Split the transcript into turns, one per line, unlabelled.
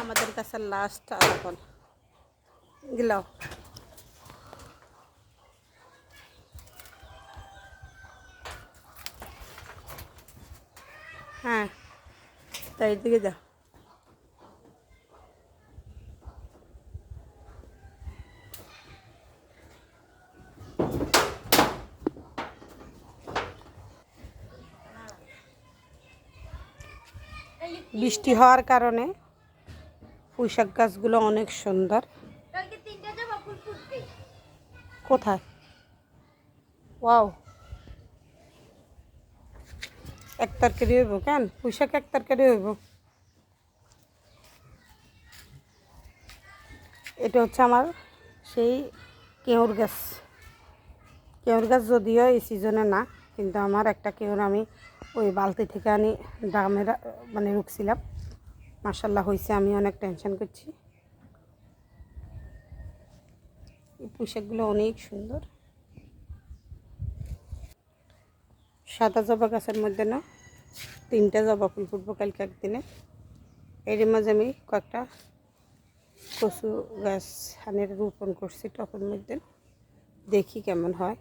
আমাদের কাছে লাস্ট আলাপন গেলাও। হ্যাঁ তাই দিকে যা। বৃষ্টি হওয়ার কারণে পুঁইশাক গাছগুলো অনেক সুন্দর। কোথায়? ওয়াও, এক তরকারি হইব কেন? পুঁইশাক এক তরকারি হইব। এটা হচ্ছে আমার সেই কেউর গাছ। কেউর গাছ যদিও এই সিজনে না, কিন্তু আমার একটা কেউর আমি ওই বালতি থেকে আনি ড্রামে মানে রুখছিলাম। মাশাল্লাহ হয়েছে, আমি অনেক টেনশন করছি। এই পুঁইশাকগুলো অনেক সুন্দর। সাদা জবা গাছের মধ্যে না 3টা জবা ফুল ফুটবো কালকে একদিনে। এর মাঝে আমি কয়েকটা কচু গাছ রোপণ করছি টবের মধ্যে, দেখি কেমন হয়।